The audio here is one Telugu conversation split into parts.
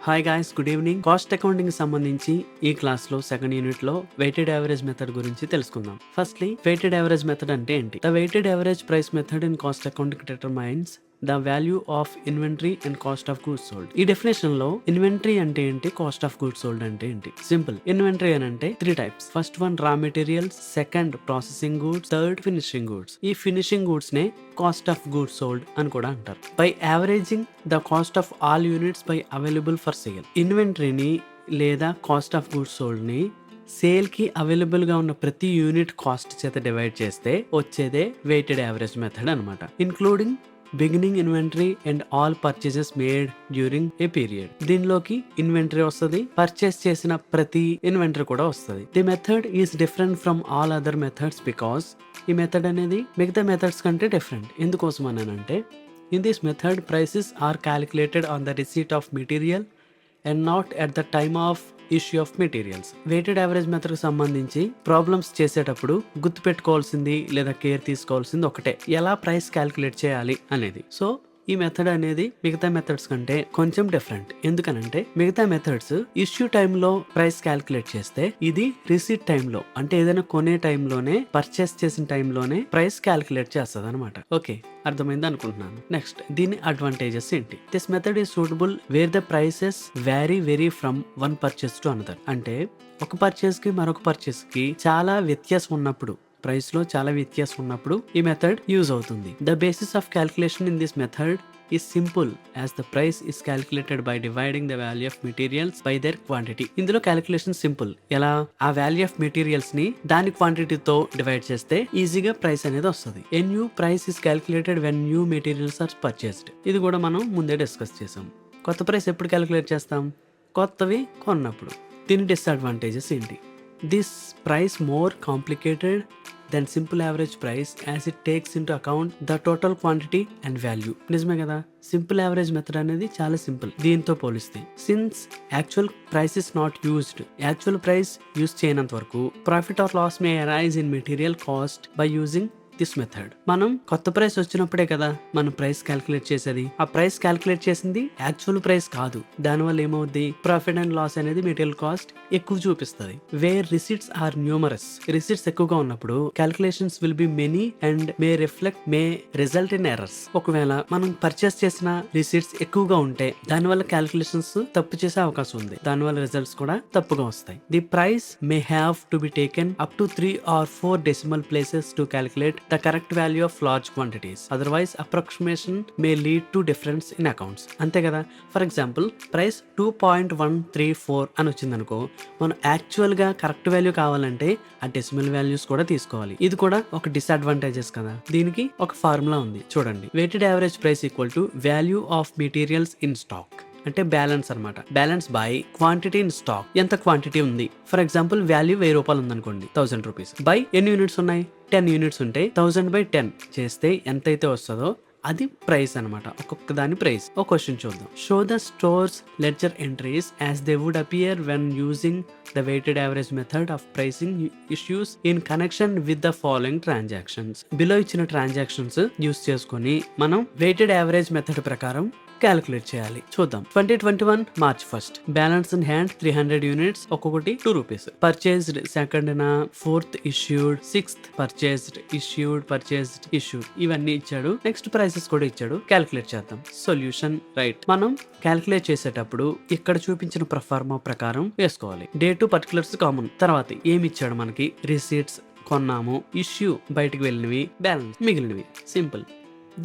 Hi guys, good evening. Cost accounting సంబంధించి ఈ క్లాస్ లో సెకండ్ యూనిట్ లో వెయిటెడ్ యావరేజ్ మెథడ్ గురించి తెలుసుకుందాం. ఫస్ట్లీ వెయిటెడ్ యావరేజ్ మెథడ్ అంటే ఏంటి? The weighted average price method in cost accounting determines the value of inventory and cost of goods sold. ఈ డెఫినేషన్ లో ఇన్వెంటరీ అంటే ఏంటి, కాస్ట్ ఆఫ్ గూడ్స్ సోల్డ్ అంటే ఏంటి? సింపుల్. ఇన్వెంటరీ అని అంటే 3 types. First one raw materials, second processing goods, third finishing goods. ఈ ఫినిషింగ్ గూడ్స్ నే కాస్ట్ ఆఫ్ గూడ్స్ సోల్డ్ అని కూడా అంటారు. By averaging the cost of all units by available for sale. ఇన్వెంటరీని లేదా కాస్ట్ ఆఫ్ గూడ్స్ సోల్డ్ ని సేల్ కి అవైలబుల్ గా ఉన్న ప్రతి యూనిట్ కాస్ట్ చేత డివైడ్ చేస్తే వచ్చేదే వెయిటెడ్ యావరేజ్ మెథడ్ అన్నమాట. Including beginning inventory and all purchases made during a period. దీనిలోకి ఇన్వెంటరీ వస్తుంది, పర్చేస్ చేసిన ప్రతి ఇన్వెంటరీ కూడా వస్తుంది. The method is different from all other methods because ఈ మెథడ్ అనేది మిగతా మెథడ్స్ కంటే డిఫరెంట్. ఎందుకోసం అనంటే in this method prices are calculated on the receipt of material and not at the time of issue of materials. Weighted average method కి సంబంధించి ప్రాబ్లమ్స్ చేసేటప్పుడు గుర్తుపెట్టుకోవాల్సింది లేదా కేర్ తీసుకోవాల్సింది ఒకటే, ఎలా ప్రైస్ క్యాల్కులేట్ చేయాలి అనేది. సో ఈ మెథడ్ అనేది మిగతా మెథడ్స్ కంటే కొంచెం డిఫరెంట్. ఎందుకనంటే మిగతా మెథడ్స్ ఇష్యూ టైంలో ప్రైస్ క్యాల్కులేట్ చేస్తే, ఇది రిసీట్ టైంలో అంటే ఏదైనా కొనే టైంలోనే, పర్చేస్ చేసిన టైంలోనే ప్రైస్ క్యాల్కులేట్ చేస్తుంది అనమాట. ఓకే, అర్థమైంది అనుకుంటున్నాను. నెక్స్ట్ దీని అడ్వాంటేజెస్ ఏంటి? This method is suitable where the prices vary from one purchase to another. అంటే ఒక పర్చేస్ కి మరొక పర్చేస్ కి చాలా వ్యత్యాసం ఉన్నప్పుడు, ప్రైస్ లో చాలా వ్యత్యాసం ఉన్నప్పుడు ఈ మెథడ్ యూజ్ అవుతుంది. The basis of calculation in this method is simple as the price is calculated by dividing the value of materials by their quantity. ఇందులో క్యాలిక్యులేషన్ సింపుల్. ఎలా? ఆ వాల్యూ ఆఫ్ మెటీరియల్స్ ని దాని క్వాంటిటీతో డివైడ్ చేస్తే ఈజీగా ప్రైస్ అనేది వస్తుంది. A new price is calculated when new materials are purchased. ఇది కూడా మనం ముందే డిస్కస్ చేసాం. కొత్త ప్రైస్ ఎప్పుడు క్యాలిక్యులేట్ చేస్తాం? కొత్తవి కొన్నప్పుడు. దీని డిసడ్వాంటేజెస్ ఏంటి? This price more complicated than simple average price as it takes into account the total quantity and value. నిజమే కదా, సింపుల్ యావరేజ్ మెథడ్ అనేది చాలా సింపుల్ దీంతో పోలిస్తే. Since actual price is not used, actual price use చేయనంత వరకు profit or loss may arise in material cost by using this method. మనం కొత్త ప్రైస్ వచ్చినప్పుడే కదా మనం ప్రైస్ క్యాల్కులేట్ చేసేది. ఆ ప్రైస్ క్యాల్కులేట్ చేసింది యాక్చువల్ ప్రైస్ కాదు. దానివల్ల ఏమవుద్ది? ప్రాఫిట్ అండ్ లాస్ అనేది మెటీరియల్ కాస్ట్ ఎక్కువ చూపిస్తుంది. Where receipts are numerous, receipts ఎక్కువగా ఉన్నప్పుడు calculations will be many and may result in errors. ఒకవేళ మనం పర్చేస్ చేసిన రిసిట్స్ ఎక్కువగా ఉంటే దానివల్ల క్యాల్కులేషన్స్ తప్పు చేసే అవకాశం ఉంది. దానివల్ల రిజల్ట్స్ కూడా తప్పుగా వస్తాయి. The price may have to be taken up to 3 or 4 decimal places to calculate the correct value of large quantities. Otherwise, approximation may lead to difference in accounts. అంతే కదా. ఫర్ ఎగ్జాంపుల్ ప్రైస్ 2.134 అని వచ్చింది అనుకో, మనం యాక్చువల్ గా కరెక్ట్ వాల్యూ కావాలంటే ఆ డెసిమల్ వాల్యూస్ కూడా తీసుకోవాలి. ఇది కూడా ఒక డిసడ్వాంటేజెస్ కదా. దీనికి ఒక ఫార్ములా ఉంది చూడండి. Weighted average price equal to value of materials in stock. అంటే బ్యాలెన్స్ అనమాట. Balance by quantity in stock. ఎంత క్వాంటిటీ ఉంది? ఫర్ ఎగ్జాంపుల్ వాల్యూ 1000 రూపాయలు ఉందనుకోండి, 1000 రూపీస్. బై ఎన్ని యూనిట్స్ ఉన్నాయి? 10 యూనిట్స్ ఉంటాయి. 1000 by 10 చేస్తే ఎంతైతే వస్తుందో అది ప్రైస్ అనమాట. ఒక్కొక్క దాని ప్రైస్. ఒక క్వశ్చన్ చూద్దాం. Show the stores ledger entries as they would appear when using the weighted average method of pricing issues in connection with the following transactions. Below ఇచ్చిన ట్రాన్సాక్షన్స్ యూస్ చేసుకుని మనం వెయిటెడ్ యావరేజ్ మెథడ్ ప్రకారం క్యాలిక్యులేట్ చేయాలి. చూద్దాం. 2021 March 1st balance in hand 300 units, ఒక్కొక్కటి 2 rupees. Purchased 2nd, 4th issued, 6th purchased, issued ఇవన్నీ ఇచ్చాడు. నెక్స్ట్ ప్రైసెస్ కూడా ఇచ్చాడు. క్యాలిక్యులేట్ చేద్దాం. Solution right. మనం క్యాలిక్యులేట్ చేసేటప్పుడు ఇక్కడ చూపించిన ప్రొఫార్మా ప్రకారం వేసుకోవాలి. Date particulars common. తర్వాత ఏమి ఇచ్చాడు మనకి? రిసీట్స్ కొన్నాము, ఇష్యూ బయటికి వెళ్ళినవి, బ్యాలెన్స్ మిగిలినవి. సింపుల్.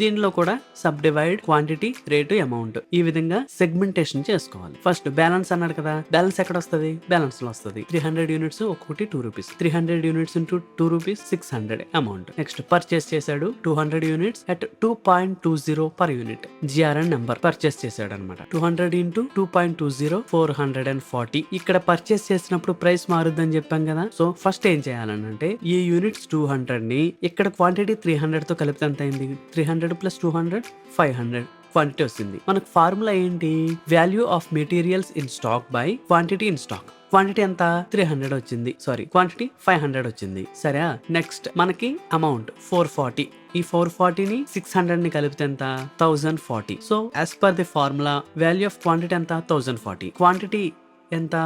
దీనిలో కూడా sub divide quantity, rate, amount ఈ విధంగా సెగ్మెంటేషన్ చేసుకోవాలి. ఫస్ట్ బ్యాలెన్స్ అన్నాడు కదా, బ్యాలెన్స్ ఎక్కడ వస్తుంది? బ్యాలెన్స్ లో వస్తుంది. 300 యూనిట్స్, ఒక్కొక్కటి 2 rupees. 300 units into 2 rupees, 600 amount. Next purchase చేశాడు 200 units at 2.20 per unit. GRN number purchase చేశాడు అనమాట. 200 ఇంటూ 2.20 440. ఇక్కడ పర్చేస్ చేసినప్పుడు ప్రైస్ మారుద్దని చెప్పాం కదా. సో ఫస్ట్ ఏం చేయాలంటే ఈ యూనిట్స్ 200 ని ఇక్కడ క్వాంటిటీ 300 తో కలిపితే ఎంత అయింది? 300 plus 200 500. క్వాంటిటీ వస్తుంది. మనకు ఫార్ములా ఏంటి? Value of materials in stock by quantity in stock. Quantity ఎంత? 300 వచ్చింది. సారీ, క్వాంటిటీ 500 వచ్చింది. సరే, నెక్స్ట్ మనకి అమౌంట్ 440. ఈ 440ని 600ని కలిపితే ఎంత? 1040. So as per the formula value of quantity ఎంత? 1040. క్వాంటిటీ ఎంత?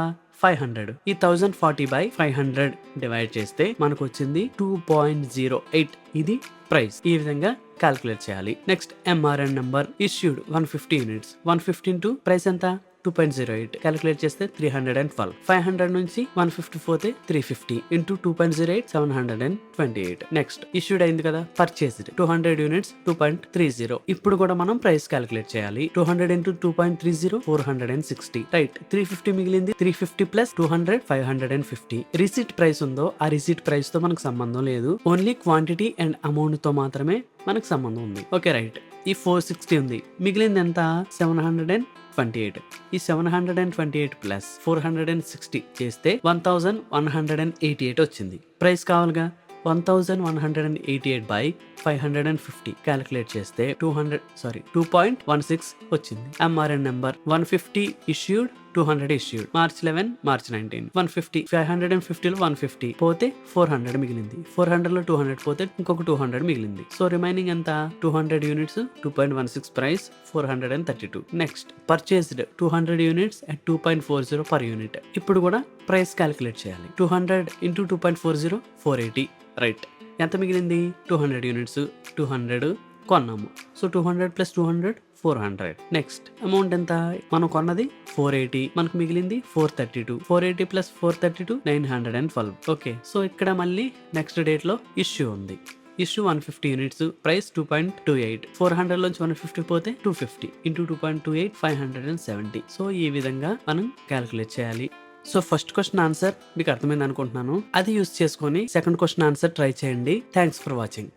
500. ఈ 1040 బై 500 డివైడ్ చేస్తే మనకు వచ్చింది 2.08. ఇది ప్రైస్. ఈ విధంగా క్యాల్కులేట్ చేయాలి. Next MRN number issued 150 units. 150 into price ఎంత? 2.08. క్యాలిక్యులేట్ చేస్తే 312. 500 నుంచి 150 పోతే 350 ఇంటూ 2.08 728. నెక్స్ట్ ఇష్యూడ్ అయింది కదా, పర్చేస్డ్ 200 యూనిట్స్ 2.30. ఇప్పుడు కూడా మనం ప్రైస్ క్యాలిక్యులేట్ చేయాలి. 200 ఇంటూ 2.30 460. రైట్, 350 మిగిలింది. 350 ప్లస్ 200 550. రిసీట్ ప్రైస్ ఉందో ఆ రిసీట్ ప్రైస్ తో మనకు సంబంధం లేదు. ఓన్లీ క్వాంటిటీ అండ్ అమౌంట్ తో మాత్రమే మనకు సంబంధం ఉంది. ఓకే రైట్, ఈ 460 ఉంది. మిగిలింది ఎంత? 728. ఈ 728 ప్లస్ 460 చేస్తే 1188 వచ్చింది. ప్రైస్ కావాలిగా, 1188 బై 550 క్యాలిక్యులేట్ చేస్తే 2.16 వచ్చింది. MRN number 150 issued, 200 issued. March 11, March 19. 150 550లో 150 పోతే 400 మిగిలింది. 400లో 200 పోతే ఇంకొక 200 మిగిలింది. సో రిమైనింగ్ ఎంత? 200 units 2.16 price 432. Next purchased 200 units at 2.40 per unit. ఇప్పుడు కూడా ప్రైస్ క్యాలిక్యులేట్ చేయాలి. 200 ఇంటూ 2.40 480. రైట్, ఎంత మిగిలింది? 200 యూనిట్స్ 200 కొన్నాము. So 200 plus 200 400. నెక్స్ట్ అమౌంట్ ఎంత? మనం కొన్నది 480, మనకు మిగిలింది 432. 480 ప్లస్ 432 912. ఓకే, సో ఇక్కడ మళ్ళీ నెక్స్ట్ డేట్ లో ఇష్యూ ఉంది. Issue 150 units, price 2.28. 400 నుంచి 150 పోతే 250 ఇంటూ 2.28 570. సో ఈ విధంగా మనం క్యాలిక్యులేట్ చేయాలి. సో ఫస్ట్ క్వశ్చన్ ఆన్సర్ మీకు అర్థమైంది అనుకుంటున్నాను. అది యూస్ చేసుకొని సెకండ్ క్వశ్చన్ ఆన్సర్ ట్రై చేయండి. Thanks for watching.